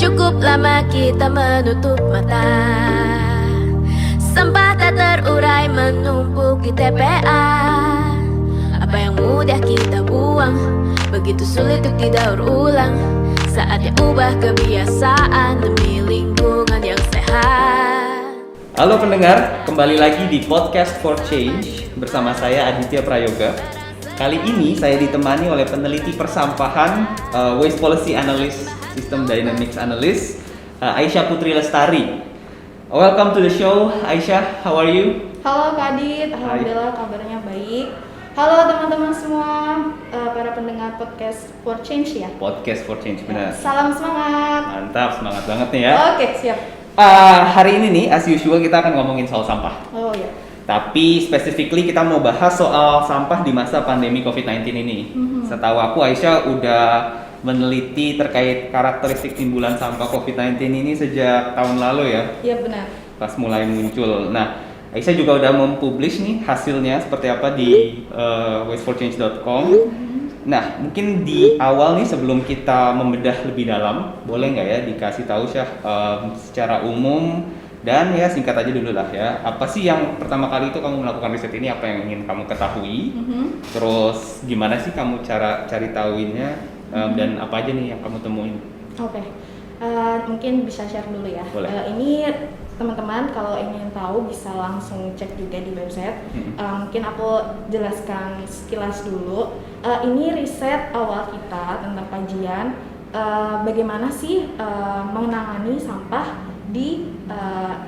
Cukup lama kita menutup mata, sampah tak terurai menumpuk di TPA. Apa yang mudah kita buang, begitu sulit untuk didaur ulang. Saatnya ubah kebiasaan demi lingkungan yang sehat. Halo pendengar, kembali lagi di Podcast for Change bersama saya Aditya Prayoga. Kali ini saya ditemani oleh peneliti persampahan, Waste Policy Analyst, System Dynamics Analyst, Aisyah Putri Lestari. Welcome to the show, Aisyah. How are you? Halo Kak Adit, alhamdulillah kabarnya baik. Halo teman-teman semua, para pendengar Podcast for Change ya. Podcast for Change, benar. Salam semangat. Mantap, semangat banget nih ya. Oke, siap. Hari ini nih, as usual kita akan ngomongin soal sampah. Oh ya. Tapi specifically kita mau bahas soal sampah di masa pandemi COVID-19 ini. Setahu aku Aisyah udah meneliti terkait karakteristik timbulan sampah COVID-19 ini sejak tahun lalu ya. Iya benar. Pas mulai muncul. Nah, Aisyah juga udah mempublish nih hasilnya seperti apa di wasteforchange.com. Nah, mungkin di awal nih sebelum kita membedah lebih dalam, boleh nggak ya dikasih tahu Syah secara umum dan ya singkat aja dulu lah ya. Apa sih yang pertama kali itu kamu melakukan riset ini? Apa yang ingin kamu ketahui? Terus gimana sih kamu cara cari tahuinnya dan apa aja nih yang kamu temuin? Oke. Mungkin bisa share dulu ya. Boleh. Ini teman-teman kalau ingin tahu bisa langsung cek juga di website. Mungkin aku jelaskan sekilas dulu. Ini riset awal kita tentang kajian bagaimana sih menangani sampah di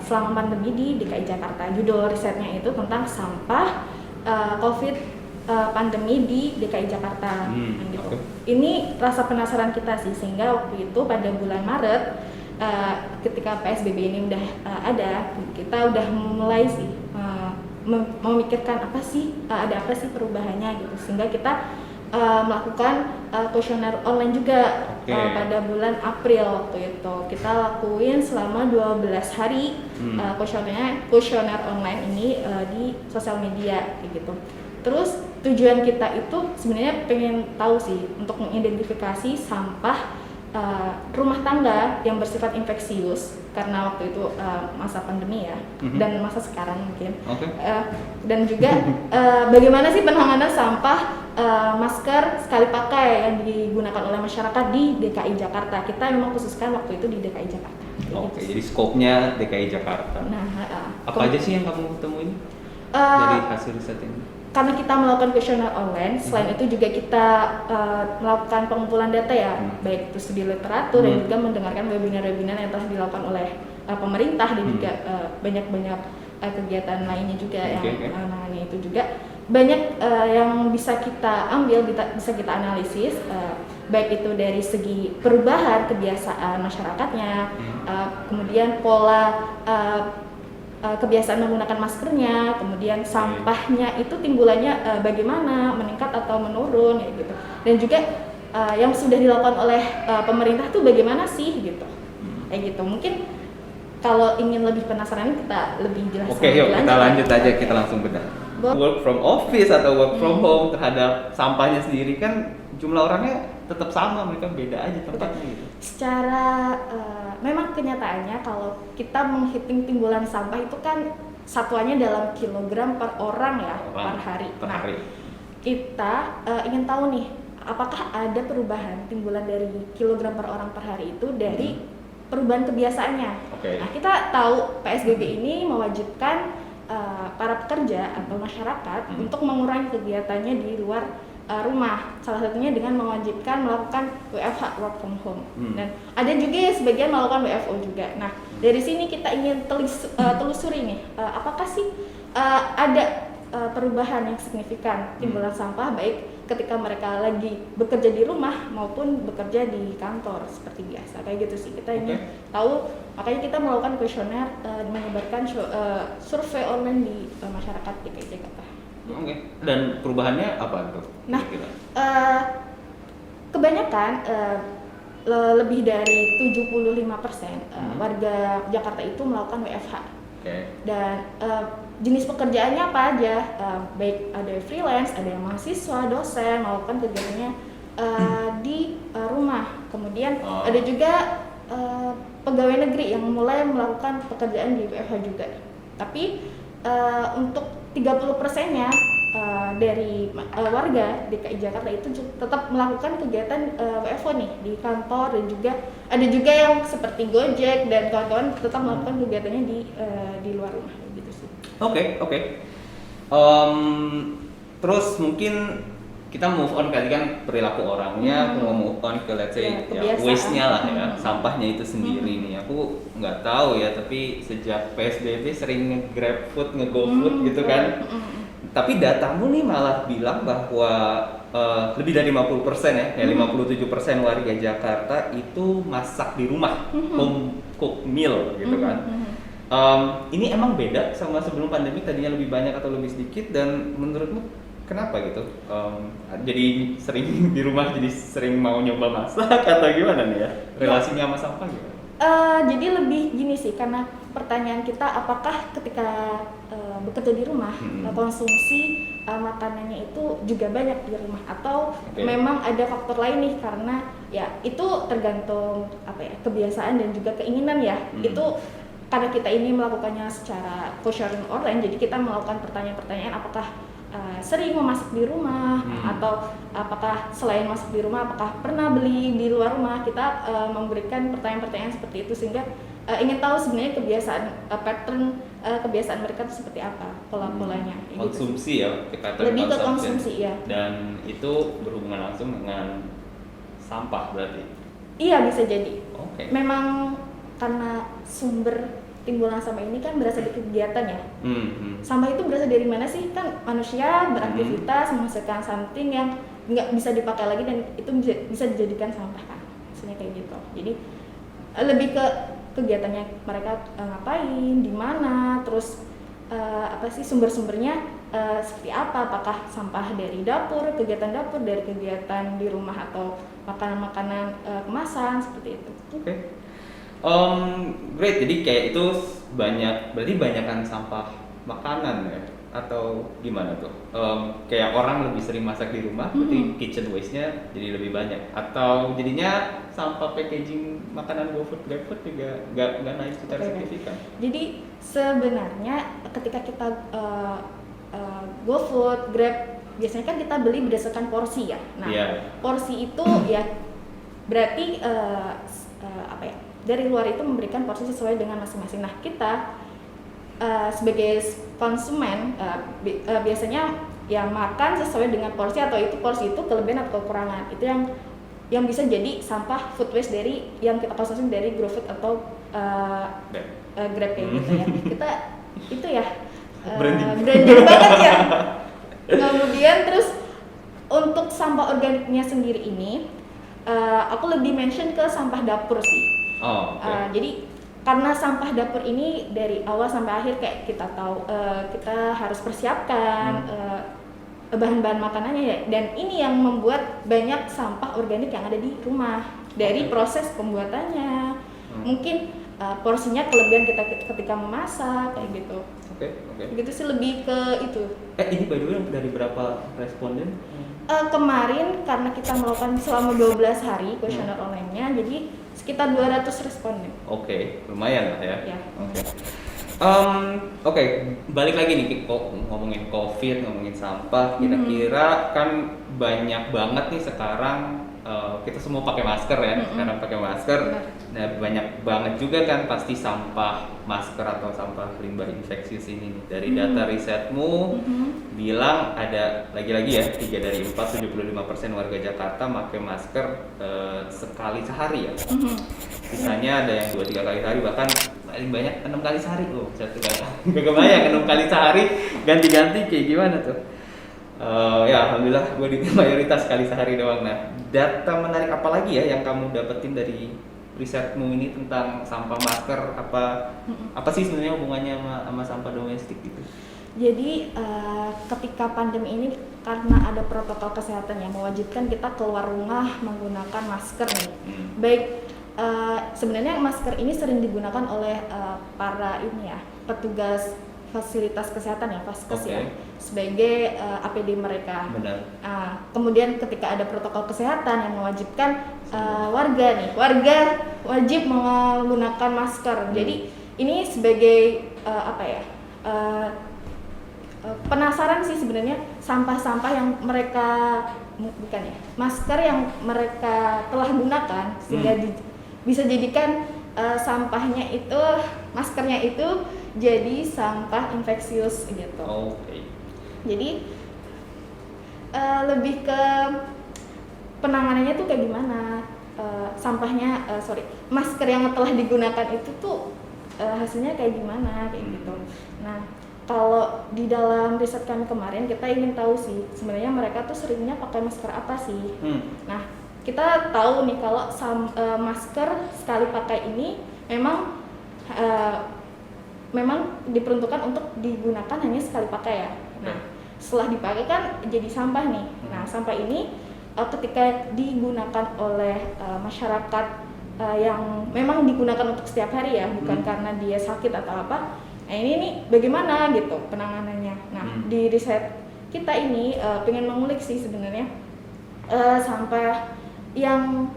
selama pandemi di DKI Jakarta. Judul risetnya itu tentang sampah COVID pandemi di DKI Jakarta. Gitu. Okay. Ini rasa penasaran kita sih, sehingga waktu itu pada bulan Maret ketika PSBB ini udah ada, kita udah mulai sih memikirkan apa sih ada apa sih perubahannya gitu, sehingga kita melakukan kuesioner online juga. Pada bulan April waktu itu kita lakuin selama 12 hari kuesioner online ini di sosial media kayak gitu. Terus tujuan kita itu sebenarnya pengen tahu sih untuk mengidentifikasi sampah rumah tangga yang bersifat infeksius, karena waktu itu masa pandemi ya, dan masa sekarang mungkin. Dan juga bagaimana sih penanganan sampah masker sekali pakai yang digunakan oleh masyarakat di DKI Jakarta. Kita memang khususkan waktu itu di DKI Jakarta. Jadi skopnya DKI Jakarta. Nah, apa aja sih yang kamu temuin dari hasil riset ini? Karena kita melakukan kuesioner online, selain itu juga kita melakukan pengumpulan data ya, baik itu studi literatur dan juga mendengarkan webinar-webinar yang telah dilakukan oleh pemerintah dan juga banyak-banyak kegiatan lainnya juga yang namanya itu juga banyak yang bisa kita ambil, bisa kita analisis, baik itu dari segi perubahan kebiasaan masyarakatnya, kemudian pola kebiasaan menggunakan maskernya, kemudian sampahnya itu timbulannya bagaimana, meningkat atau menurun gitu. Dan juga yang sudah dilakukan oleh pemerintah tuh bagaimana sih gitu. Kayak gitu. Mungkin kalau ingin lebih penasaran kita lebih jelas. Oke, yuk kita lanjut aja, kita langsung bedah. Work from office atau work from home terhadap sampahnya sendiri kan jumlah orangnya tetap sama, mereka beda aja tempatnya gitu. Secara memang kenyataannya kalau kita menghitung timbulan sampah itu kan satuannya dalam kilogram per orang ya, per hari. Kita ingin tahu nih, apakah ada perubahan timbulan dari kilogram per orang per hari itu dari perubahan kebiasaannya. Nah, kita tahu PSBB ini mewajibkan para pekerja atau masyarakat untuk mengurangi kegiatannya di luar rumah, salah satunya dengan mewajibkan melakukan WFH, work from home. Dan ada juga sebagian melakukan WFO juga. Nah, dari sini kita ingin telusuri nih, apakah sih ada perubahan yang signifikan timbulan sampah baik ketika mereka lagi bekerja di rumah maupun bekerja di kantor seperti biasa, kayak gitu sih. Kita ingin tahu, makanya kita melakukan kuesioner, menyebarkan survei online di masyarakat DKI Jakarta. Dan perubahannya apa tuh? Nah, kebanyakan lebih dari 75% warga Jakarta itu melakukan WFH. Dan jenis pekerjaannya apa aja, baik ada freelance, ada yang mahasiswa, dosen, melakukan kegiatannya di rumah. Kemudian ada juga pegawai negeri yang mulai melakukan pekerjaan di WFH juga. Tapi untuk 30%-nya dari warga DKI Jakarta itu tetap melakukan kegiatan WFO nih di kantor, dan juga ada juga yang seperti Gojek dan kawan-kawan tetap melakukan kegiatannya di luar rumah gitu sih. Oke. Terus mungkin kita move on, tadi kan perilaku orangnya, aku mau move on ke let's say waste-nya lah ya, sampahnya itu sendiri nih. Aku nggak tahu ya, tapi sejak PSBB sering nge-grab food, nge-go food gitu kan. Tapi datamu nih malah bilang bahwa lebih dari 50% ya, 57% warga Jakarta itu masak di rumah, home cooked meal gitu kan. Ini emang beda sama sebelum pandemi, tadinya lebih banyak atau lebih sedikit, dan menurutmu kenapa gitu? Jadi sering di rumah, jadi sering mau nyoba masak atau gimana nih ya? Relasinya sama sampah gimana? Jadi lebih gini sih, karena pertanyaan kita apakah ketika bekerja di rumah konsumsi makanannya itu juga banyak di rumah, atau memang ada faktor lain nih, karena ya itu tergantung kebiasaan dan juga keinginan ya. Itu karena kita ini melakukannya secara co-sharing online, jadi kita melakukan pertanyaan-pertanyaan apakah sering memasak di rumah, atau apakah selain masak di rumah apakah pernah beli di luar rumah. Kita memberikan pertanyaan-pertanyaan seperti itu sehingga ingin tahu sebenarnya kebiasaan pattern kebiasaan mereka itu seperti apa, pola-polanya. Konsumsi gitu. Ya, pattern lebih ke konsumsi ya. Dan itu berhubungan langsung dengan sampah berarti? Iya, bisa jadi. Memang karena sumber timbulan sampah ini kan berasal dari kegiatan ya. Sampah itu berasal dari mana sih? Kan manusia beraktivitas menghasilkan something yang nggak bisa dipakai lagi dan itu bisa dijadikan sampah kan. Maksudnya kayak gitu. Jadi lebih ke kegiatannya mereka ngapain, di mana, terus sumber-sumbernya seperti apa? Apakah sampah dari dapur, kegiatan dapur, dari kegiatan di rumah, atau makanan-makanan kemasan seperti itu. Great, jadi kayak itu berarti banyakan sampah makanan ya? Atau gimana tuh? Kayak orang lebih sering masak di rumah, berarti kitchen waste-nya jadi lebih banyak? Atau jadinya sampah packaging makanan GoFood, GrabFood juga nggak naik secara signifikan? Jadi sebenarnya ketika kita GoFood, Grab, biasanya kan kita beli berdasarkan porsi ya. Nah, porsi itu ya berarti dari luar itu memberikan porsi sesuai dengan masing-masing. Nah, kita sebagai konsumen biasanya ya makan sesuai dengan porsi, atau porsi itu kelebihan atau kekurangan. Itu yang bisa jadi sampah food waste dari yang kita konsumsi dari GoFood atau Grab kayak gitu ya. Kita itu ya branding banget ya. Kemudian terus untuk sampah organiknya sendiri ini aku lebih mention ke sampah dapur sih. Jadi karena sampah dapur ini dari awal sampai akhir kayak kita tahu kita harus persiapkan bahan-bahan makanannya ya, dan ini yang membuat banyak sampah organik yang ada di rumah dari proses pembuatannya. Mungkin porsinya kelebihan kita ketika memasak kayak gitu. Begitu sih, lebih ke itu. Ini by the way dari berapa responden? Kemarin karena kita melakukan selama 12 hari kuesioner online-nya, jadi sekitar 200 responden. Lumayan lah ya. Balik lagi nih ngomongin COVID, ngomongin sampah, kira-kira kan banyak banget nih sekarang kita semua pakai masker ya, sekarang pakai masker. Nah, banyak banget juga kan pasti sampah masker atau sampah limbah infeksius ini nih. Dari data risetmu bilang ada lagi-lagi ya 3 dari 4, 75% warga Jakarta pakai masker sekali sehari ya. Sisanya ada yang 2-3 kali sehari, bahkan paling banyak 6 kali sehari. Satu kali gak kebayang 6 kali sehari, ganti-ganti kayak gimana tuh? Ya alhamdulillah gue di mayoritas kali sehari doang. Nah, data menarik apa lagi ya yang kamu dapetin dari risetmu ini tentang sampah masker? Apa sih sebenarnya hubungannya sama sampah domestik gitu? Jadi ketika pandemi ini karena ada protokol kesehatan yang mewajibkan kita keluar rumah menggunakan masker nih. Baik sebenarnya masker ini sering digunakan oleh para petugas fasilitas kesehatan ya, Vaskes Oke. ya, sebagai APD mereka. Benar. Kemudian ketika ada protokol kesehatan yang mewajibkan warga wajib menggunakan masker. Jadi ini sebagai penasaran sih sebenarnya, sampah-sampah yang mereka masker yang mereka telah gunakan sehingga bisa jadikan sampahnya itu, maskernya itu jadi sampah infeksius gitu. Oke. Jadi lebih ke penanganannya tuh kayak gimana, masker yang telah digunakan itu tuh hasilnya kayak gimana kayak gitu. Nah, kalau di dalam riset kami kemarin kita ingin tahu sih sebenarnya mereka tuh seringnya pakai masker apa sih. Nah, kita tahu nih kalau masker sekali pakai ini memang diperuntukkan untuk digunakan hanya sekali pakai ya. Nah, setelah dipakai kan jadi sampah nih. Nah, sampah ini ketika digunakan oleh masyarakat yang memang digunakan untuk setiap hari ya, bukan karena dia sakit atau apa. Nah, ini nih bagaimana gitu penanganannya. Nah, di riset kita ini pengen mengulik sih sebenarnya sampah yang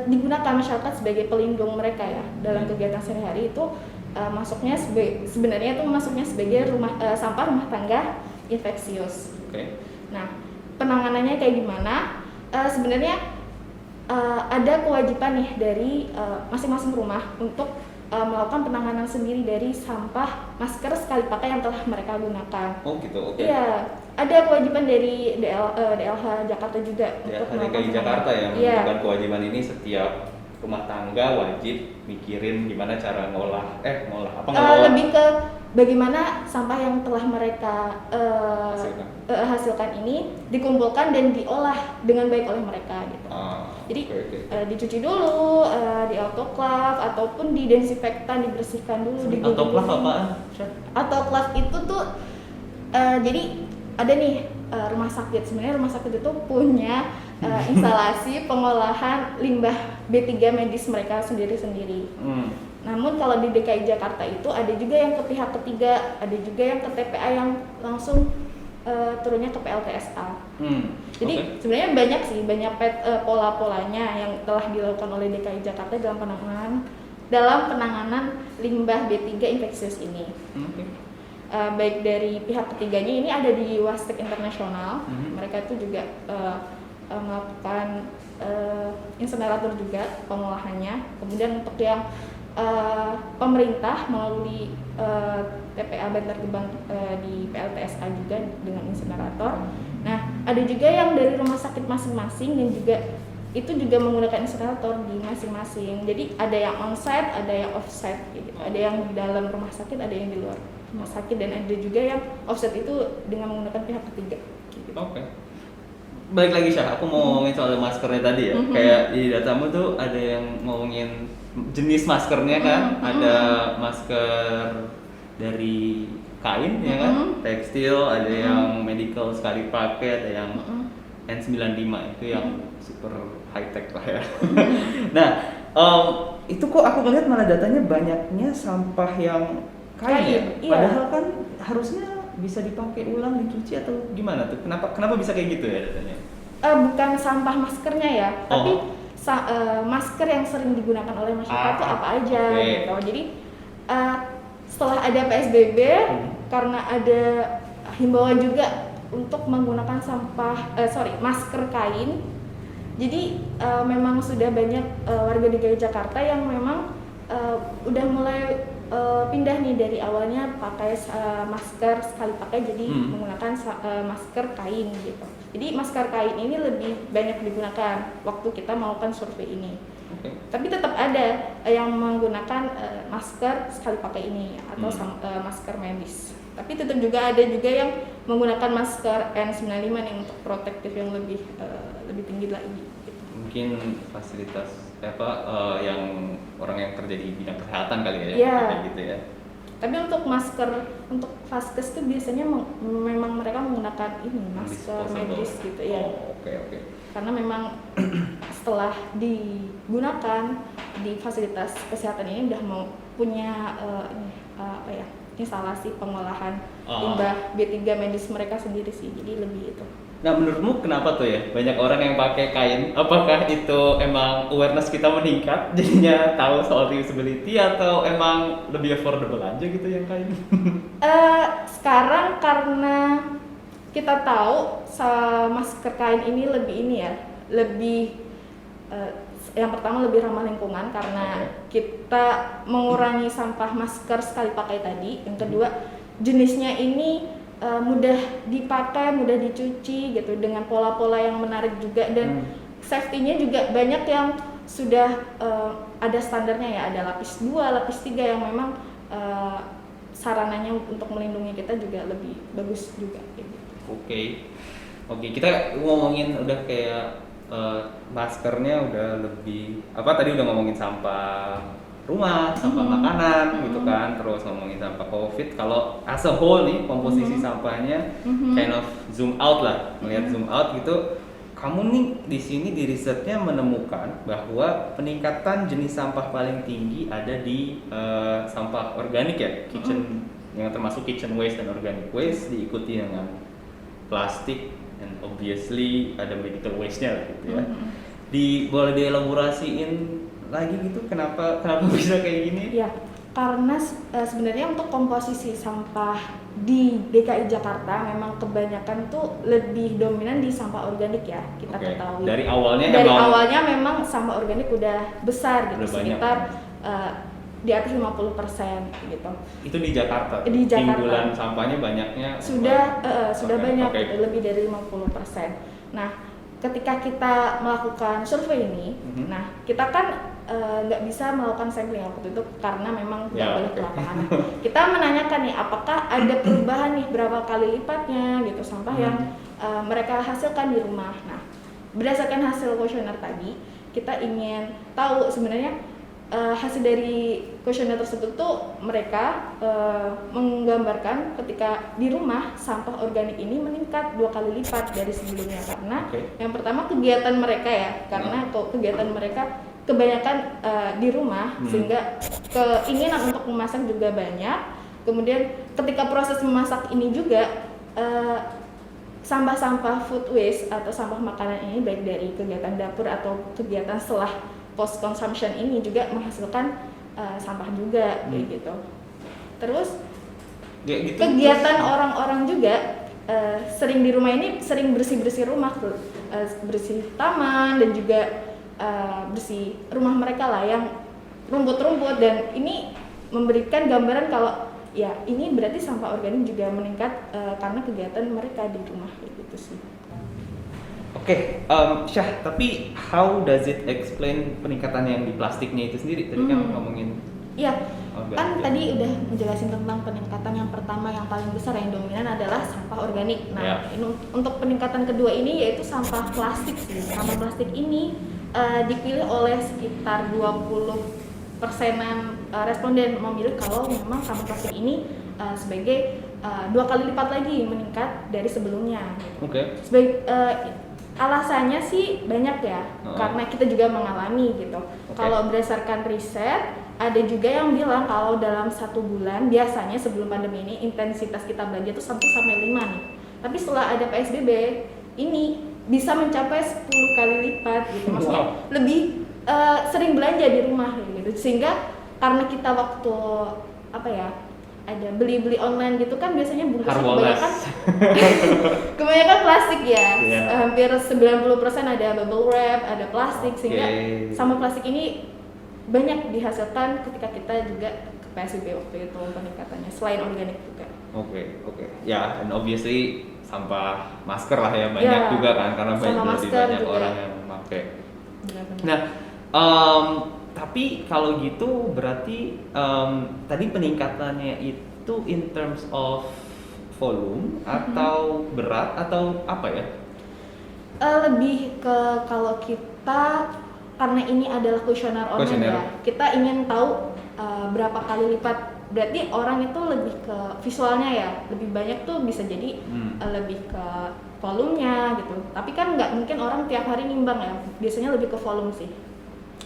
digunakan masyarakat sebagai pelindung mereka ya dalam kegiatan sehari-hari itu masuknya sebenarnya itu masuknya sebagai sampah rumah tangga infeksius. Oke. Nah, penanganannya kayak gimana? Sebenarnya ada kewajiban nih dari masing-masing rumah untuk melakukan penanganan sendiri dari sampah masker sekali pakai yang telah mereka gunakan. Oh gitu, oke. Iya, ada kewajiban dari DLH Jakarta juga untuk melakukan DKI Jakarta yang Iya. menentukan kewajiban ini, setiap rumah tangga wajib mikirin gimana cara ngolah lebih ke bagaimana sampah yang telah mereka hasilkan ini dikumpulkan dan diolah dengan baik oleh mereka gitu. Jadi dicuci dulu, di autoclave ataupun didesinfektan, dibersihkan dulu. Autoclave apaan? Autoclave itu tuh jadi ada nih rumah sakit. Sebenarnya rumah sakit itu punya instalasi pengolahan limbah B3 medis mereka sendiri-sendiri. Namun kalau di DKI Jakarta itu ada juga yang ke pihak ketiga, ada juga yang ke TPA yang langsung turunnya ke PLTSA. Jadi sebenarnya banyak pola-polanya yang telah dilakukan oleh DKI Jakarta dalam penanganan limbah B3 infeksius ini. Baik dari pihak ketiganya ini ada di Wastek Internasional, mereka itu juga melakukan insenerator juga pengolahannya. Kemudian untuk yang pemerintah melalui TPA Bantar Gebang di PLTSA juga dengan insenerator. Nah, ada juga yang dari rumah sakit masing-masing dan juga itu juga menggunakan insenerator di masing-masing. Jadi ada yang onsite, ada yang offsite gitu. Ada yang di dalam rumah sakit, ada yang di luar rumah sakit, dan ada juga yang offsite itu dengan menggunakan pihak ketiga gitu. Oke. Balik lagi Syah, aku mau ngomongin soal maskernya tadi ya. Kayak di datamu tuh ada yang ngomongin jenis maskernya kan, ada masker dari kain ya kan, tekstil, ada yang medical sekali pakai, ada yang N95 itu yang super high tech lah ya. Nah, itu kok aku ngeliat malah datanya banyaknya sampah yang kain ya? Padahal kan harusnya bisa dipakai ulang, dicuci atau gimana tuh? Kenapa bisa kayak gitu ya datanya? Bukan sampah maskernya ya, tapi masker yang sering digunakan oleh masyarakat itu apa aja gitu. Jadi setelah ada PSBB, karena ada himbauan juga untuk menggunakan masker kain. Jadi memang sudah banyak warga DKI Jakarta yang memang udah mulai pindah nih dari awalnya pakai masker sekali pakai jadi menggunakan masker kain gitu. Jadi masker kain ini lebih banyak digunakan waktu kita melakukan survei ini. Tapi tetap ada yang menggunakan masker sekali pakai ini atau masker medis. Tapi tetap juga ada juga yang menggunakan masker N95 yang untuk protektif yang lebih tinggi lagi. Gitu. Mungkin fasilitas yang orang yang kerja di bidang kesehatan kali ya, kayak gitu ya. Tapi untuk masker untuk vaskes itu biasanya memang mereka menggunakan ini masker medis gitu ya. Oke. Karena memang setelah digunakan di fasilitas kesehatan ini udah mau punya instalasi pengolahan limbah B3 medis mereka sendiri sih, jadi lebih itu. Nah, menurutmu kenapa tuh ya banyak orang yang pakai kain? Apakah itu emang awareness kita meningkat jadinya tahu soal reusability, atau emang lebih affordable aja gitu yang kain? Sekarang karena kita tahu masker kain ini lebih yang pertama lebih ramah lingkungan karena kita mengurangi sampah masker sekali pakai tadi. Yang kedua, jenisnya ini mudah dipakai, mudah dicuci gitu dengan pola-pola yang menarik juga, dan safety-nya juga banyak yang sudah ada standarnya ya, ada lapis 2, lapis 3 yang memang sarananya untuk melindungi kita juga lebih bagus juga gitu. Oke, kita ngomongin udah kayak maskernya udah lebih tadi udah ngomongin sampah rumah, sampah makanan gitu kan, terus ngomongin sampah COVID. Kalau as a whole nih komposisi sampahnya kind of zoom out lah, melihat zoom out gitu. Kamu nih di sini di risetnya menemukan bahwa peningkatan jenis sampah paling tinggi ada di sampah organik ya, kitchen yang termasuk kitchen waste dan organic waste, diikuti dengan plastik, and obviously ada medical waste-nya lah gitu ya. Boleh dielaborasiin lagi gitu kenapa bisa kayak gini? Ya, karena sebenarnya untuk komposisi sampah di DKI Jakarta memang kebanyakan tuh lebih dominan di sampah organik ya, kita ketahui. Dari awalnya memang sampah organik udah besar gitu, sekitar di atas 50% gitu. Itu di Jakarta. Di Jakarta. Timbulan sampahnya banyaknya sudah banyak gitu, lebih dari 50%. Nah, ketika kita melakukan survei ini, nah kita kan nggak bisa melakukan sampling waktu itu karena memang nggak boleh ke lapangan. Kita menanyakan nih, apakah ada perubahan nih berapa kali lipatnya gitu sampah yang mereka hasilkan di rumah. Nah, berdasarkan hasil kuesioner tadi, kita ingin tahu sebenarnya hasil dari kuesioner tersebut tuh mereka menggambarkan ketika di rumah sampah organik ini meningkat 2 kali lipat dari sebelumnya, karena yang pertama kegiatan mereka ya, karena kegiatan mereka kebanyakan di rumah sehingga keinginan untuk memasak juga banyak. Kemudian ketika proses memasak ini juga sampah-sampah food waste atau sampah makanan ini baik dari kegiatan dapur atau kegiatan setelah post consumption ini juga menghasilkan sampah juga kayak gitu. Terus kegiatan orang-orang juga sering di rumah ini sering bersih-bersih rumah, bersih taman dan juga bersih rumah mereka lah yang rumput-rumput, dan ini memberikan gambaran kalau ya ini berarti sampah organik juga meningkat karena kegiatan mereka di rumah gitu sih. Oke, Syah, tapi how does it explain peningkatan yang di plastiknya itu sendiri? Tadi kan ngomongin. Iya, kan tadi udah menjelasin tentang peningkatan yang pertama yang paling besar yang dominan adalah sampah organik. Nah, ini untuk peningkatan kedua ini yaitu sampah plastik sih. Sampah plastik ini dipilih oleh sekitar 20%-an responden memilih kalau memang sampah plastik ini sebagai 2 kali lipat lagi meningkat dari sebelumnya. Alasannya sih banyak ya, karena kita juga mengalami gitu. Kalau berdasarkan riset, ada juga yang bilang kalau dalam 1 bulan biasanya sebelum pandemi ini intensitas kita belanja itu 1-5 nih. Tapi setelah ada PSBB ini bisa mencapai 10 kali lipat gitu. Maksudnya lebih sering belanja di rumah gitu. Sehingga karena kita waktu ada beli-beli online gitu kan biasanya bungkusnya kebanyakan plastik ya. Hampir 90% ada bubble wrap, ada plastik, sehingga sampah plastik ini banyak dihasilkan ketika kita juga ke PSBB waktu itu peningkatannya selain organik juga. Oke. Ya, and obviously sampah masker lah ya banyak juga kan, karena lebih banyak juga orang yang memakai. Nah, tapi kalau gitu berarti tadi peningkatannya itu in terms of volume atau berat atau apa ya? Lebih ke kalau kita, karena ini adalah kuesioner online ya, kita ingin tahu berapa kali lipat. Berarti orang itu lebih ke visualnya ya, lebih banyak tuh bisa jadi lebih ke volumenya gitu. Tapi kan nggak mungkin orang tiap hari nimbang ya, biasanya lebih ke volume sih.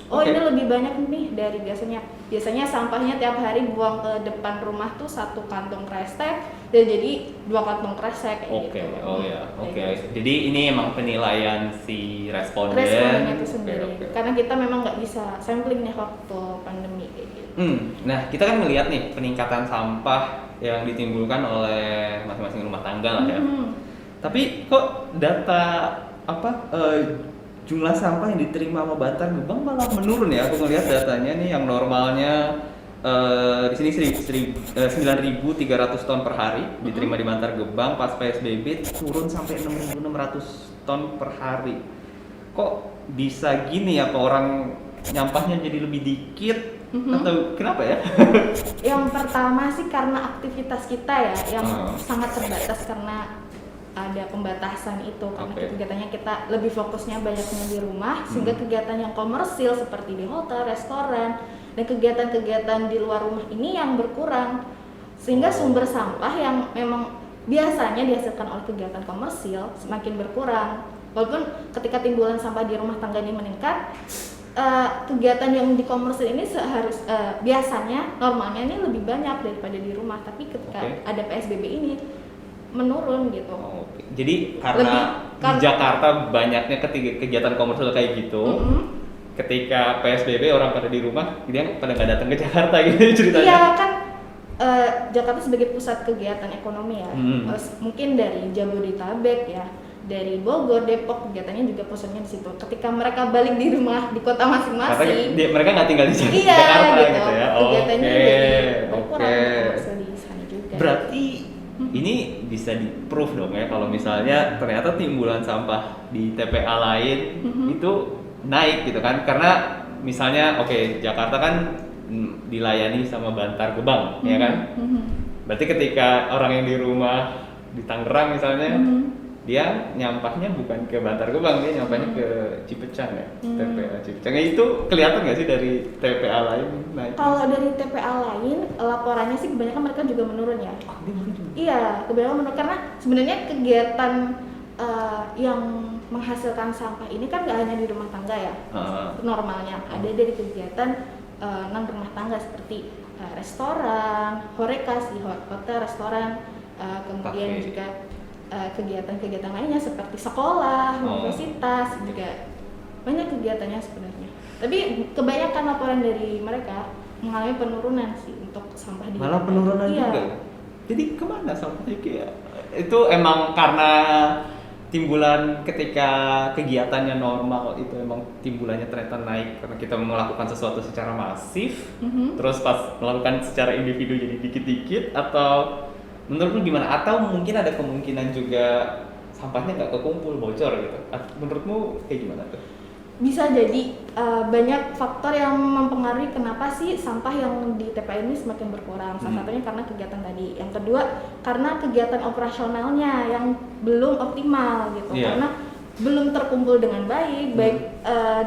Oh Oke. ini lebih banyak nih dari biasanya. Biasanya sampahnya tiap hari buang ke depan rumah tuh 1 kantong kresek, dan jadi 2 kantong kresek kayak Oke, gitu. oh ya, Kayak oke. gitu. Jadi ini emang penilaian si responden. Respondennya itu Oke, sendiri. oke. Karena kita memang nggak bisa sampling nih waktu pandemi kayak gitu. Nah kita kan melihat nih peningkatan sampah yang ditimbulkan oleh masing-masing rumah tangga lah ya. Tapi kok data jumlah sampah yang diterima sama Bantar Gebang malah menurun ya? Aku ngelihat datanya nih yang normalnya di sini 9.300 ton per hari diterima di Bantar Gebang, pas PSBB turun sampai 6.600 ton per hari. Kok bisa gini ya? Apa orang nyampahnya jadi lebih dikit atau kenapa ya? Yang pertama sih karena aktivitas kita ya yang Oh. sangat terbatas karena ada pembatasan itu, karena Oke. kegiatannya kita lebih fokusnya banyaknya di rumah, sehingga kegiatan yang komersil seperti di hotel, restoran, dan kegiatan-kegiatan di luar rumah ini yang berkurang, sehingga sumber sampah yang memang biasanya dihasilkan oleh kegiatan komersil semakin berkurang. Walaupun ketika timbulan sampah di rumah tangga ini meningkat, kegiatan yang di komersil ini biasanya normalnya ini lebih banyak daripada di rumah, tapi ketika Oke. ada PSBB ini menurun gitu. Oh, jadi karena di Jakarta banyaknya kegiatan komersial kayak gitu, ketika PSBB orang pada di rumah, dia pada nggak datang ke Jakarta gitu ceritanya. Iya kan, Jakarta sebagai pusat kegiatan ekonomi ya, mungkin dari Jabodetabek ya, dari Bogor, Depok, kegiatannya juga pusatnya di situ. Ketika mereka balik di rumah di kota masing-masing, Mereka nggak tinggal di iya Jakarta gitu, gitu ya. kegiatannya Oke, jadi berkurang oke. komersil di sana juga. Berarti ini bisa di-proof dong ya kalau misalnya ternyata timbulan sampah di TPA lain itu naik gitu kan, karena misalnya Jakarta kan dilayani sama Bantar Gebang ya kan, berarti ketika orang yang di rumah di Tangerang misalnya dia nyampahnya bukan ke Bantar Gebang, dia nyampahnya ke Cipecang ya, TPA Cipecang. Itu kelihatan nggak sih dari TPA lain naik? Kalau dari TPA lain, laporannya sih kebanyakan mereka juga menurun ya. Oh, dia menurun juga. Iya, kebanyakan menurun karena sebenarnya kegiatan yang menghasilkan sampah ini kan nggak hanya di rumah tangga ya. Normalnya ada dari kegiatan non rumah tangga seperti restoran, horeca sih, hotel, restoran, kemudian Cafe. juga kegiatan-kegiatan lainnya seperti sekolah, universitas juga banyak kegiatannya sebenarnya. Tapi kebanyakan laporan dari mereka mengalami penurunan sih untuk sampah di Malah penurunan Iya. juga. Jadi kemana sampahnya kayak? Itu emang karena timbulan ketika kegiatannya normal itu emang timbulannya ternyata naik karena kita melakukan sesuatu secara masif, terus pas melakukan secara individu jadi dikit-dikit, atau menurutmu gimana? Atau mungkin ada kemungkinan juga sampahnya nggak kekumpul, bocor gitu? Menurutmu kayak gimana tuh? Bisa jadi banyak faktor yang mempengaruhi kenapa sih sampah yang di TPA ini semakin berkurang. Salah satunya karena kegiatan tadi. Yang kedua karena kegiatan operasionalnya yang belum optimal gitu. Iya. Karena belum terkumpul dengan baik,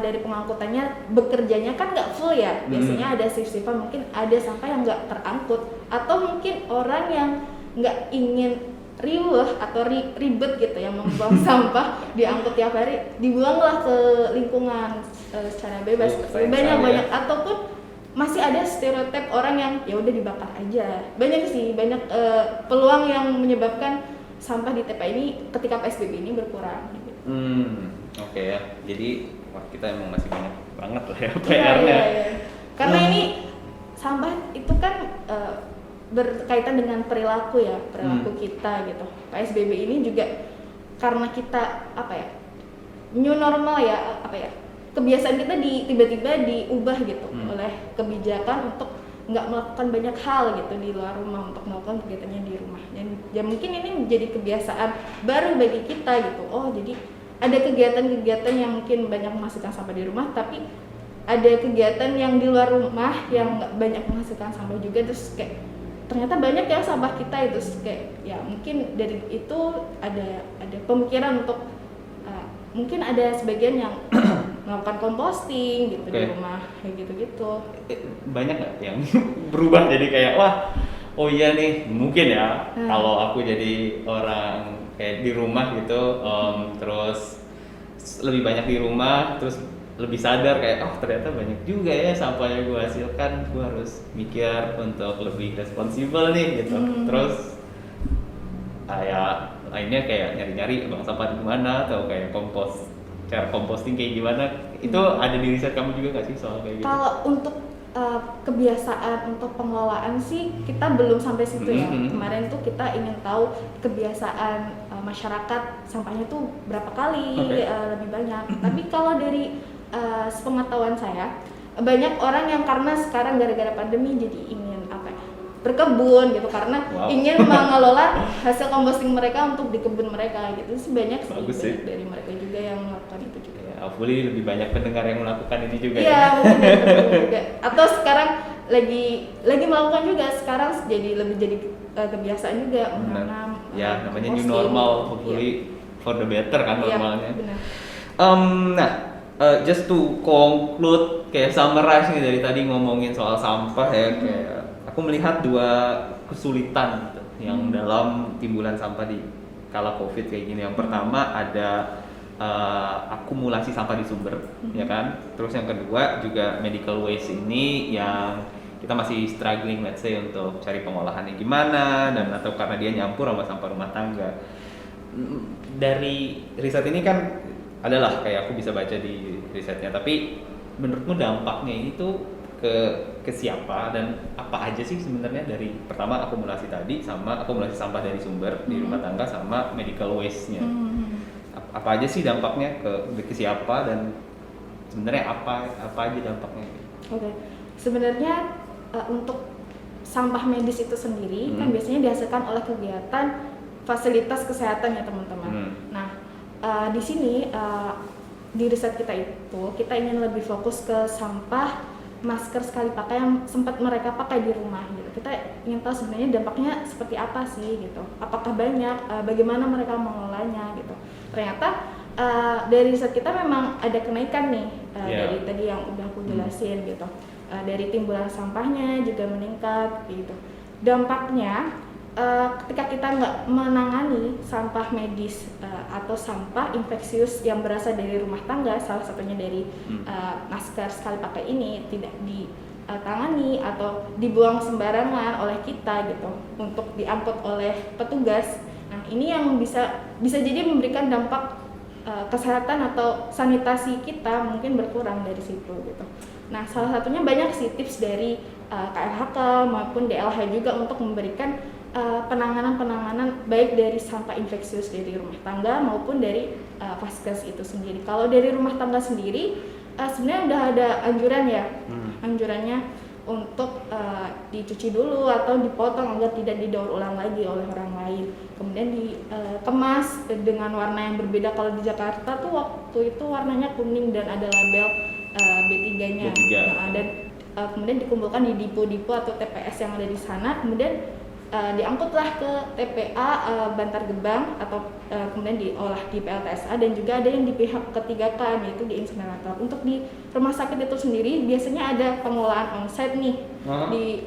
dari pengangkutannya bekerjanya kan nggak full ya. Biasanya ada shift-shiftan, mungkin ada sampah yang nggak terangkut, atau mungkin orang yang nggak ingin riweh atau ribet gitu yang membuang sampah diangkut tiap hari, dibuanglah ke lingkungan secara bebas. Banyak ataupun masih ada stereotip orang yang ya udah dibakar aja. Banyak peluang yang menyebabkan sampah di TPA ini ketika PSBB ini berkurang gitu. Oke ya. Jadi kita emang masih banyak banget lah ya Iya, PR-nya. iya. Karena ini sampah itu kan berkaitan dengan perilaku ya, perilaku kita gitu. PSBB ini juga karena kita new normal ya, kebiasaan kita tiba-tiba diubah gitu oleh kebijakan untuk nggak melakukan banyak hal gitu di luar rumah, untuk melakukan kegiatannya di rumah. Dan mungkin ini menjadi kebiasaan baru bagi kita gitu. Oh jadi ada kegiatan-kegiatan yang mungkin banyak menghasilkan sampah di rumah, tapi ada kegiatan yang di luar rumah yang nggak banyak menghasilkan sampah juga, terus kayak ternyata banyak ya sampah kita itu kayak ya mungkin dari itu ada pemikiran untuk mungkin ada sebagian yang melakukan composting gitu di rumah kayak gitu. Banyak nggak yang berubah jadi kayak oh iya nih mungkin ya kalau aku jadi orang kayak di rumah gitu, terus lebih banyak di rumah, terus lebih sadar kayak oh ternyata banyak juga ya sampah yang gue hasilkan, gue harus mikir untuk lebih responsibel nih gitu. Terus ya lainnya kayak nyari-nyari bang sampah di mana atau kayak cara composting kayak gimana, itu ada di riset kamu juga nggak sih soal kayak gitu? Kalau untuk kebiasaan untuk pengelolaan sih kita belum sampai situ ya. Kemarin tuh kita ingin tahu kebiasaan masyarakat sampahnya tuh berapa kali lebih banyak. Tapi kalau dari sepengetahuan saya, banyak orang yang karena sekarang gara-gara pandemi jadi ingin berkebun gitu, karena ingin mengelola hasil composting mereka untuk di kebun mereka gitu. Sih banyak sih dari mereka juga yang melakukan itu juga. Hopefully lebih banyak pendengar yang melakukan ini juga. Iya, mungkin juga. Atau sekarang lagi melakukan juga, sekarang jadi kebiasaan juga menanam. Ya, namanya new normal, hopefully for the better kan normalnya. Benar. Nah, just to conclude, kayak summarize nih dari tadi ngomongin soal sampah ya, kayak aku melihat dua kesulitan gitu, yang dalam timbulan sampah di kala COVID kayak gini. Yang pertama ada akumulasi sampah di sumber, ya kan. Terus yang kedua juga medical waste ini yang kita masih struggling, let's say, untuk cari pengolahannya gimana, dan atau karena dia nyampur sama sampah rumah tangga. Dari riset ini kan adalah kayak aku bisa baca di risetnya, tapi menurutmu dampaknya ini tuh ke siapa dan apa aja sih sebenarnya, dari pertama akumulasi tadi sama akumulasi sampah dari sumber di rumah tangga sama medical waste-nya. Apa aja sih dampaknya ke siapa dan sebenarnya apa aja dampaknya? Oke. Sebenarnya untuk sampah medis itu sendiri kan biasanya dihasilkan oleh kegiatan fasilitas kesehatan ya teman-teman. Nah, di sini di riset kita itu kita ingin lebih fokus ke sampah masker sekali pakai yang sempat mereka pakai di rumah gitu. Kita ingin tahu sebenarnya dampaknya seperti apa sih gitu. Apakah banyak, bagaimana mereka mengelolanya gitu. Ternyata dari riset kita memang ada kenaikan nih dari tadi yang udah aku jelasin gitu. Dari timbulan sampahnya juga meningkat gitu. Dampaknya ketika kita nggak menangani sampah medis atau sampah infeksius yang berasal dari rumah tangga, salah satunya dari masker sekali pakai ini tidak ditangani atau dibuang sembarangan oleh kita gitu untuk diangkut oleh petugas. Nah, ini yang bisa jadi memberikan dampak kesehatan atau sanitasi kita mungkin berkurang dari situ gitu. Nah, salah satunya banyak sih tips dari KLHK maupun DLH juga untuk memberikan penanganan baik dari sampah infeksius dari rumah tangga maupun dari vaskes itu sendiri. Kalau dari rumah tangga sendiri sebenarnya udah ada anjuran ya, anjurannya untuk dicuci dulu atau dipotong agar tidak didaur ulang lagi oleh orang lain. Kemudian dikemas dengan warna yang berbeda. Kalau di Jakarta tuh waktu itu warnanya kuning dan ada label B3-nya. Dan kemudian dikumpulkan di dipo-dipo atau TPS yang ada di sana. Kemudian diangkutlah ke TPA Bantar Gebang atau kemudian diolah di PLTSA, dan juga ada yang di pihak ketiga kan, yaitu di insinerator. Untuk di rumah sakit itu sendiri biasanya ada pengolahan onsite nih,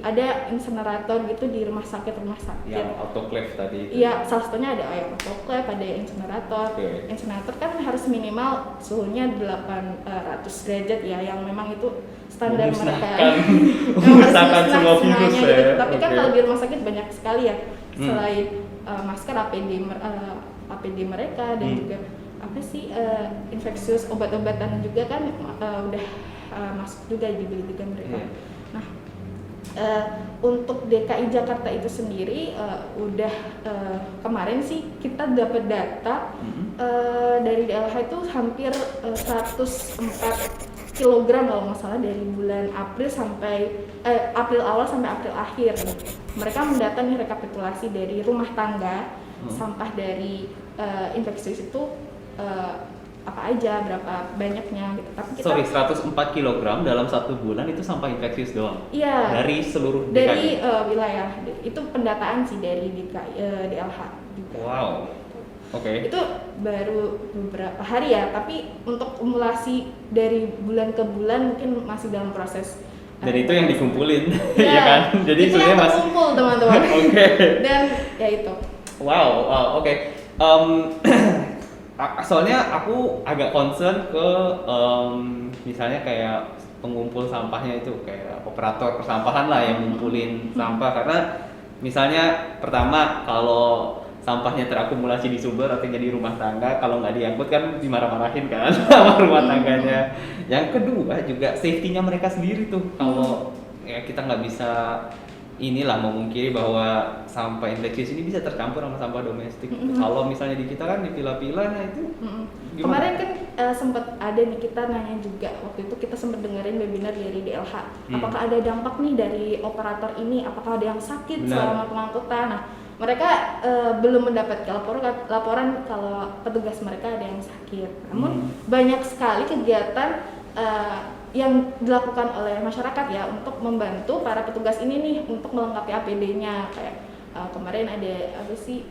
ada insinerator gitu di rumah sakit. Yang autoclave tadi. Iya, salah satunya ada yang autoclave, ada insinerator. Insinerator kan harus minimal suhunya 800 derajat ya, yang memang itu standar mereka. Memusnahkan semua virus ya. Gitu. Tapi kan kalau di rumah sakit banyak sekali ya, selain masker, APD mereka dan juga infeksius, obat-obatan juga kan udah masuk juga dibeli juga mereka. Nah, untuk DKI Jakarta itu sendiri udah kemarin sih kita dapat data dari DLH itu hampir 104 kilogram kalau nggak salah dari bulan April awal sampai April akhir. Mereka mendata nih rekapitulasi dari rumah tangga sampah dari infeksius itu apa aja, berapa banyaknya gitu. Tapi kita 104 kilogram dalam satu bulan itu sampah infeksius doang? Iya. Dari seluruh DKI? Dari wilayah, itu pendataan sih dari DLH juga. Wow. Oke. Itu baru beberapa hari ya, tapi untuk kumulasi dari bulan ke bulan mungkin masih dalam proses. Dan itu yang dikumpulin, ya kan? Jadi itu yang terkumpul teman-teman. Oke. Dan ya itu. Wow, oke. Soalnya aku agak concern ke misalnya kayak pengumpul sampahnya itu kayak operator persampahan lah yang ngumpulin sampah, karena misalnya pertama kalau sampahnya terakumulasi di sumber artinya di rumah tangga, kalau nggak diangkut kan dimarah-marahin kan sama rumah tangganya. Yang kedua juga safety-nya mereka sendiri tuh, kalau ya kita nggak bisa inilah memungkiri bahwa sampah infeksius ini bisa tercampur sama sampah domestik. Kalau misalnya di kita kan dipilah-pilah, nah itu gimana? Kemarin kan sempat ada nih, kita nanya juga waktu itu, kita sempat dengerin webinar dari DLH. Apakah ada dampak nih dari operator ini? Apakah ada yang sakit selama pengangkutan? Nah, mereka belum mendapat laporan kalau petugas mereka ada yang sakit. Namun banyak sekali kegiatan yang dilakukan oleh masyarakat ya untuk membantu para petugas ini nih untuk melengkapi APD-nya. Kayak kemarin ada apa sih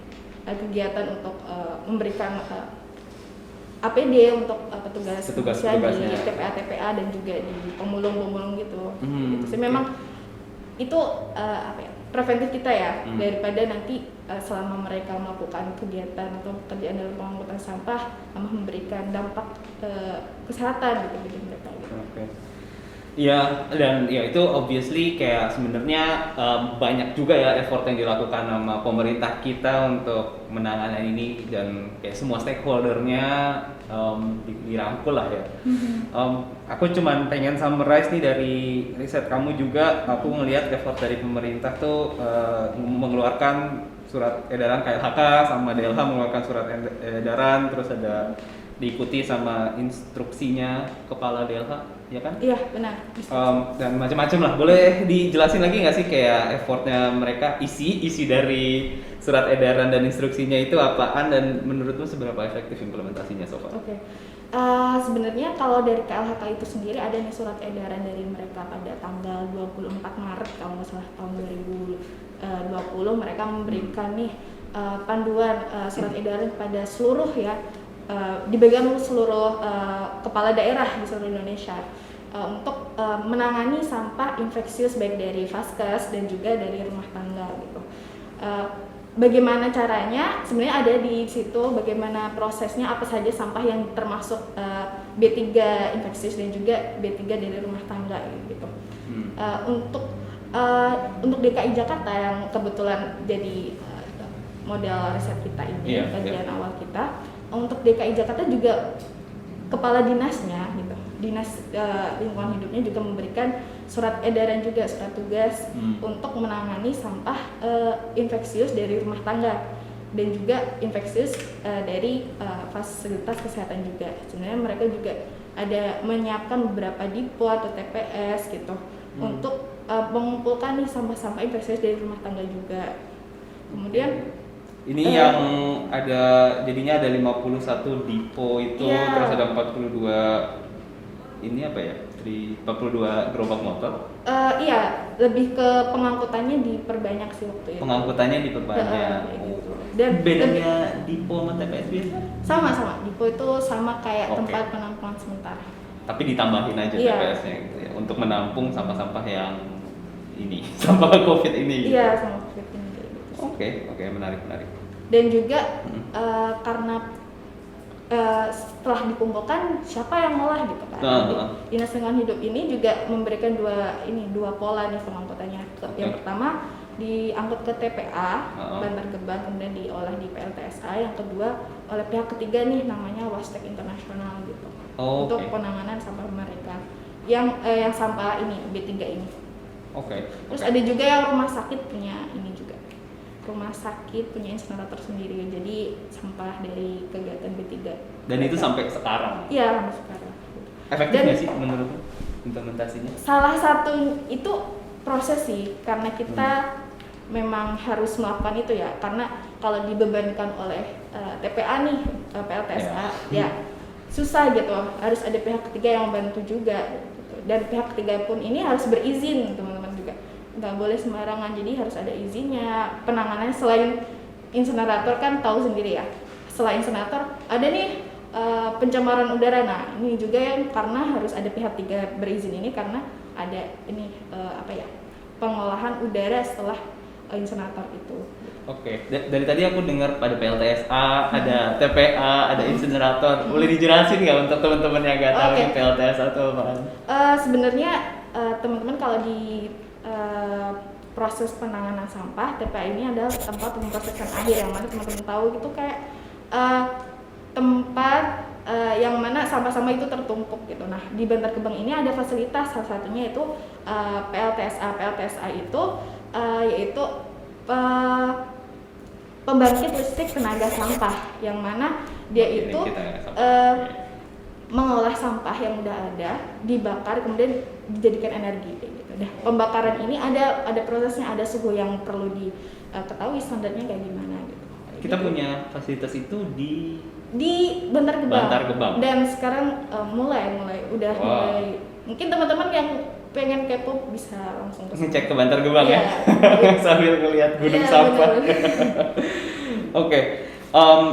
kegiatan untuk memberikan APD untuk petugas-petugasnya di TPA dan juga di pemulung gitu. Gitu sih, memang itu apa ya, preventif kita ya, daripada nanti selama mereka melakukan kegiatan atau pekerjaan dalam pengangkutan sampah memberikan dampak kesehatan gitu bagi mereka gitu. Oke. Ya, dan ya itu obviously kayak sebenarnya banyak juga ya effort yang dilakukan sama pemerintah kita untuk menangani ini, dan kayak semua stakeholdernya dirangkul lah ya. Aku cuman pengen summarize nih dari riset kamu juga. Aku ngelihat effort dari pemerintah tuh mengeluarkan surat edaran KLHK, sama DLH mengeluarkan surat edaran, terus ada diikuti sama instruksinya kepala DLH, ya kan? Iya, benar. Dan macam-macam lah. Boleh dijelasin lagi nggak sih kayak effortnya mereka, isi dari surat edaran dan instruksinya itu apaan, dan menurutmu seberapa efektif implementasinya so far? Oke. Sebenarnya kalau dari KLHK itu sendiri ada nih surat edaran dari mereka pada tanggal 24 Maret kalau nggak salah tahun 2020. Mereka memberikan nih panduan surat edaran kepada seluruh ya, dipegang seluruh kepala daerah di seluruh Indonesia untuk menangani sampah infeksius baik dari vaskes dan juga dari rumah tangga gitu. Bagaimana caranya? Sebenarnya ada di situ bagaimana prosesnya, apa saja sampah yang termasuk B3 infeksius dan juga B3 dari rumah tangga gitu. Untuk DKI Jakarta yang kebetulan jadi model riset kita ini, kajian awal kita. Untuk DKI Jakarta juga kepala dinasnya gitu, dinas lingkungan hidupnya juga memberikan surat edaran juga, surat tugas untuk menangani sampah infeksius dari rumah tangga dan juga infeksius dari fasilitas kesehatan juga. Sebenarnya mereka juga ada menyiapkan beberapa dipo atau TPS gitu untuk mengumpulkan nih sampah-sampah infeksius dari rumah tangga juga. Kemudian ini yang ada, jadinya ada 51 dipo itu, terus ada 42 ini apa ya? 42 gerobak motor. Iya, lebih ke pengangkutannya diperbanyak sih waktu itu. Pengangkutannya diperbanyak. Gitu. Dan bedanya dipo sama TPS biasa? Sama, dipo itu sama kayak tempat penampungan sementara. Tapi ditambahin aja TPS-nya gitu ya, untuk menampung sampah-sampah yang ini, sampah COVID ini. Gitu. Iya, sama COVID ini. Oke, menarik. Dan juga karena setelah dikumpulkan siapa yang ngolah gitu kan. Dinas Lingkungan Hidup ini juga memberikan dua pola nih pengangkutannya. Yang pertama diangkut ke TPA Bantar Gebang, kemudian diolah di PLTSA. Yang kedua oleh pihak ketiga nih, namanya Wastek Internasional gitu. Untuk penanganan sampah mereka yang sampah ini B3 ini. Terus ada juga yang rumah sakit punya ini juga. Rumah sakit punya insinerator sendiri, jadi sampah dari kegiatan B3. Dan itu sampai sekarang? Iya, sampai sekarang. Efektif nggak sih menurutmu implementasinya? Salah satu itu proses sih, karena kita memang harus melakukan itu ya, karena kalau dibebankan oleh TPA nih, PLTSA, ya susah gitu, harus ada pihak ketiga yang membantu juga gitu. Dan pihak ketiga pun ini harus berizin teman-teman juga, nggak boleh sembarangan, jadi harus ada izinnya. Penanganannya selain insinerator kan tahu sendiri ya, selain insinerator ada nih pencemaran udara. Nah ini juga yang karena harus ada pihak ketiga berizin ini, karena ada ini pengolahan udara setelah insenerator itu. Oke, dari tadi aku dengar ada PLTSA, ada TPA, ada insenerator. Boleh dijelasin nggak untuk teman-teman yang nggak tahu ini PLTSA atau apaan? Sebenarnya teman-teman kalau di proses penanganan sampah, TPA ini adalah tempat pemrosesan akhir yang mana teman-teman tahu itu kayak tempat yang mana sampah-sampah itu tertumpuk gitu. Nah, di Bantar Gebang ini ada fasilitas, salah satunya itu PLTSA. PLTSA itu yaitu pembangkit listrik tenaga sampah, yang mana dia itu mengolah sampah yang udah ada, dibakar kemudian dijadikan energi gitu. Nah, pembakaran ini ada prosesnya, ada suhu yang perlu diketahui standarnya kayak gimana gitu. Kita punya fasilitas itu di Bantar Gebang. Bantar Gebang. Dan sekarang mulai mungkin teman-teman yang pengen kepo bisa langsung ngecek ke Bantar Gebang ya. Sambil ngelihat gunung sampah. Oke.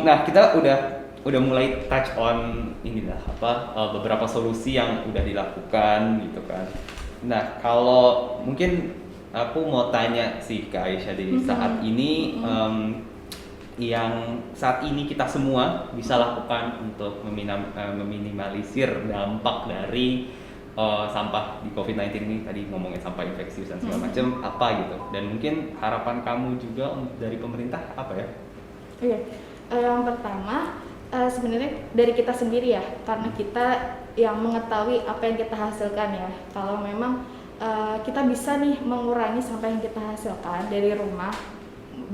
Nah, kita udah mulai touch on inilah beberapa solusi yang udah dilakukan gitu kan. Nah, kalau mungkin aku mau tanya sih ke Aisyah di saat ini yang saat ini kita semua bisa lakukan untuk meminimalisir dampak dari sampah di COVID-19 ini, tadi ngomongin sampah infeksius dan segala macam apa gitu, dan mungkin harapan kamu juga dari pemerintah apa ya? Iya, yang pertama sebenarnya dari kita sendiri ya, karena kita yang mengetahui apa yang kita hasilkan ya. Kalau memang kita bisa nih mengurangi sampah yang kita hasilkan dari rumah,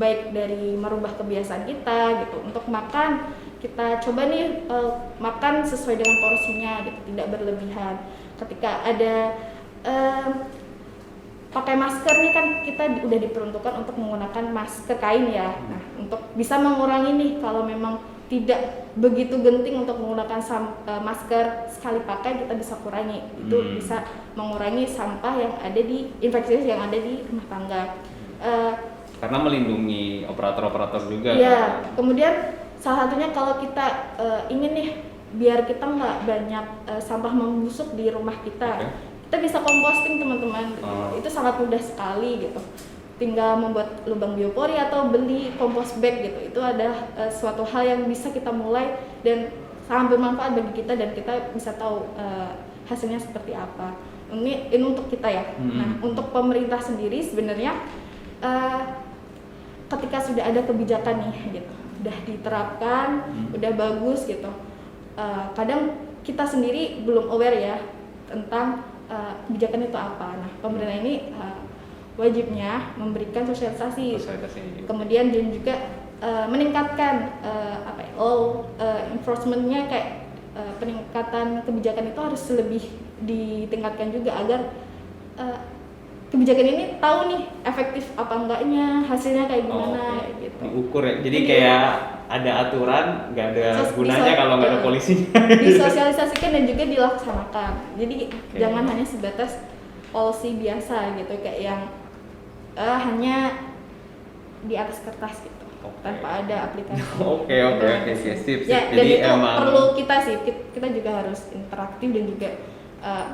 baik dari merubah kebiasaan kita gitu. Untuk makan, kita coba nih makan sesuai dengan porsinya gitu, tidak berlebihan. Ketika ada pakai masker nih kan kita udah diperuntukkan untuk menggunakan masker kain ya. Nah, untuk bisa mengurangi nih kalau memang tidak begitu genting untuk menggunakan masker sekali pakai, kita bisa kurangi. Itu bisa mengurangi sampah yang ada di infeksi yang ada di rumah tangga. Karena melindungi operator-operator juga. Iya. Kemudian salah satunya kalau kita ingin nih biar kita nggak banyak sampah membusuk di rumah kita, kita bisa composting teman-teman. Itu sangat mudah sekali gitu. Tinggal membuat lubang biopori atau beli compost bag gitu. Itu adalah suatu hal yang bisa kita mulai dan sangat bermanfaat bagi kita, dan kita bisa tahu hasilnya seperti apa. Ini untuk kita ya. Nah, untuk pemerintah sendiri sebenarnya ketika sudah ada kebijakan nih gitu, udah diterapkan, udah bagus gitu. Kadang kita sendiri belum aware ya tentang kebijakan itu apa. Nah, pemerintah ini wajibnya memberikan sosialisasi. Kemudian dan juga meningkatkan law enforcement-nya, kayak peningkatan kebijakan itu harus lebih ditingkatkan juga agar kebijakan ini tahu nih efektif apa enggaknya, hasilnya kayak gimana gitu. Diukur ya. Jadi kayak ada aturan, nggak ada gunanya kalau nggak ada polisinya. Disosialisasikan dan juga dilaksanakan. Jadi jangan hanya sebatas policy biasa gitu, kayak yang hanya di atas kertas gitu, tanpa ada aplikasi. Oke, sip. Ya, dan jadi itu emang perlu kita juga harus interaktif dan juga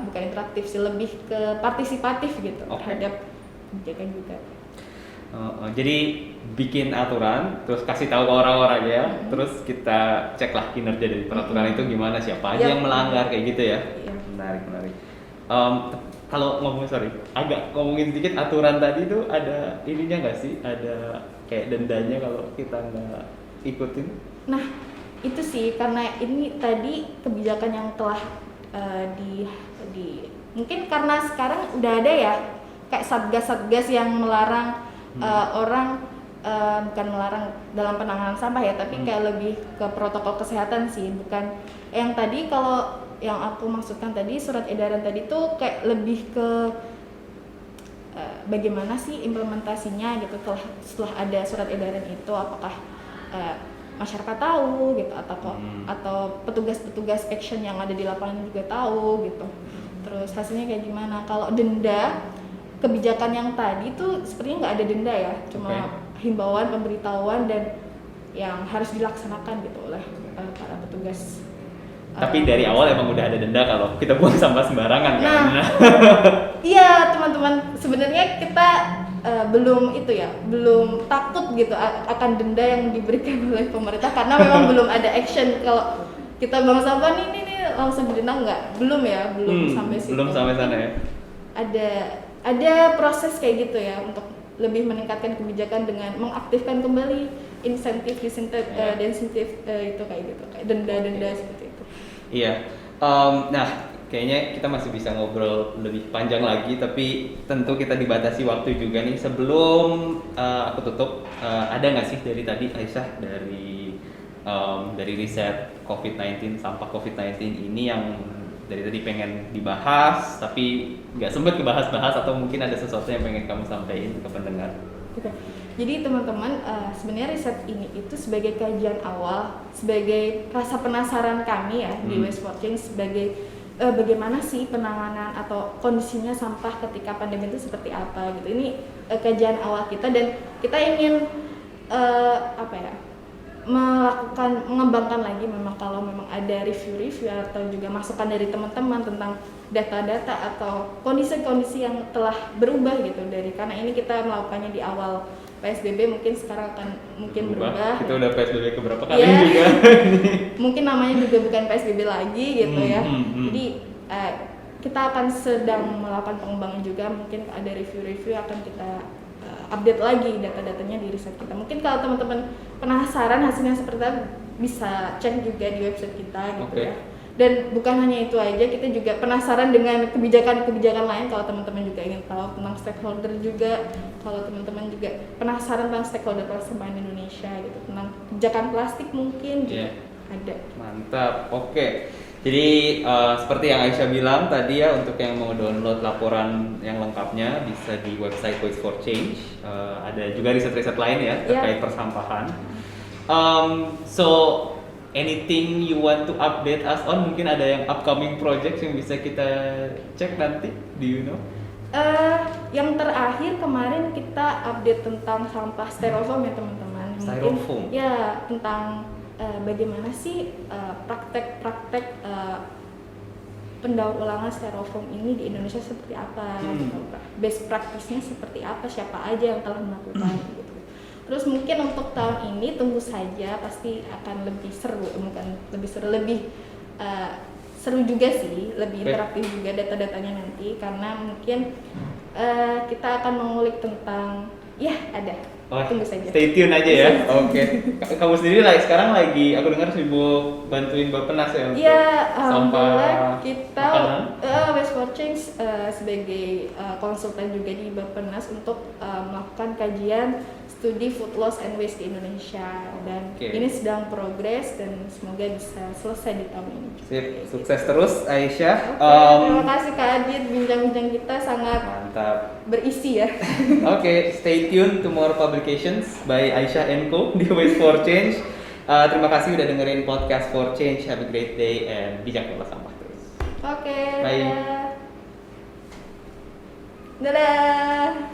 bukan interaktif sih, lebih ke partisipatif gitu terhadap kebijakan juga. Jadi bikin aturan, terus kasih tahu ke orang-orang ya, terus kita ceklah kinerja dari peraturan itu gimana, siapa aja yang melanggar kayak gitu ya. Menarik. Kalau agak ngomongin sedikit aturan tadi tuh ada ininya nggak sih? Ada kayak dendanya kalau kita nggak ikutin? Nah, itu sih karena ini tadi kebijakan yang telah mungkin karena sekarang udah ada ya kayak satgas yang melarang orang, bukan melarang dalam penanganan sampah ya, tapi kayak lebih ke protokol kesehatan sih, bukan yang tadi. Kalau yang aku maksudkan tadi surat edaran tadi tuh kayak lebih ke bagaimana sih implementasinya gitu setelah ada surat edaran itu, apakah masyarakat tahu gitu atau petugas-petugas action yang ada di lapangan juga tahu gitu, terus hasilnya kayak gimana. Kalau denda, kebijakan yang tadi tuh sepertinya nggak ada denda ya, cuma himbauan, pemberitahuan, dan yang harus dilaksanakan gitu oleh para petugas. Tapi dari awal emang udah ada denda kalau kita buang sampah sembarangan kan? Iya teman-teman, sebenarnya kita belum itu ya, belum takut gitu akan denda yang diberikan oleh pemerintah karena memang belum ada action. Kalau kita buang sampah nih langsung didenda nggak? Belum ya, belum sampai situ. Belum sampai sana ya. Ada proses kayak gitu ya untuk lebih meningkatkan kebijakan dengan mengaktifkan kembali insentif itu kayak gitu, kayak denda-denda seperti itu. Iya. Nah, kayaknya kita masih bisa ngobrol lebih panjang lagi, tapi tentu kita dibatasi waktu juga nih. Sebelum aku tutup, ada nggak sih dari tadi Aisyah dari riset COVID-19, sampah COVID-19 ini yang dari tadi pengen dibahas tapi nggak sempet kebahas-bahas, atau mungkin ada sesuatu yang pengen kamu sampaikan ke pendengar? Oke. Jadi teman-teman, sebenarnya riset ini itu sebagai kajian awal, sebagai rasa penasaran kami ya di Waste for Change, sebagai bagaimana sih penanganan atau kondisinya sampah ketika pandemi itu seperti apa gitu. Ini kajian awal kita, dan kita ingin mengembangkan lagi. Memang kalau memang ada review atau juga masukan dari teman-teman tentang data-data atau kondisi-kondisi yang telah berubah gitu, dari karena ini kita melakukannya di awal PSBB, mungkin sekarang akan mungkin berubah. Kita udah PSBB keberapa kali juga. Mungkin namanya juga bukan PSBB lagi gitu ya. Jadi kita akan sedang melakukan pengembangan juga, mungkin ada review akan kita update lagi data-datanya di riset kita. Mungkin kalau teman-teman penasaran hasilnya seperti apa, bisa cek juga di website kita gitu ya. Dan bukan hanya itu aja, kita juga penasaran dengan kebijakan-kebijakan lain. Kalau teman-teman juga ingin tahu tentang stakeholder juga, kalau teman-teman juga penasaran tentang stakeholder persampahan Indonesia gitu, tentang kebijakan plastik mungkin juga ada. Mantap. Oke. Jadi seperti yang Aisyah bilang tadi ya, untuk yang mau download laporan yang lengkapnya bisa di website Waste for Change. Ada juga riset-riset lain ya terkait persampahan. So anything you want to update us on? Mungkin ada yang upcoming projects yang bisa kita cek nanti, do you know? Yang terakhir kemarin kita update tentang sampah styrofoam ya teman-teman. Styrofoam? Ya, tentang bagaimana sih praktek-praktek pendaur ulangan styrofoam ini di Indonesia seperti apa, best practice-nya seperti apa, siapa aja yang telah melakukan gitu. Terus mungkin untuk tahun ini tunggu saja, pasti akan lebih seru, lebih seru juga sih, lebih interaktif juga data-datanya nanti, karena mungkin kita akan mengulik tentang tunggu saja. Stay tune aja ya. Oke. Kamu sendiri sekarang lagi, aku dengar sibuk bantuin Bappenas ya untuk sampah kita Waste for Change sebagai konsultan juga di Bappenas untuk melakukan kajian studi food loss and waste di Indonesia, dan ini sedang progres dan semoga bisa selesai di tahun ini. Sip, sukses terus Aisyah. Terima kasih Kak Adit, bincang-bincang kita sangat mantap, berisi ya. Oke, stay tune to more publications by Aisyah & Co di Waste for Change. Terima kasih udah dengerin podcast For Change. Have a great day and bijak kelola sampah terus. Oke. Bye. Dadah.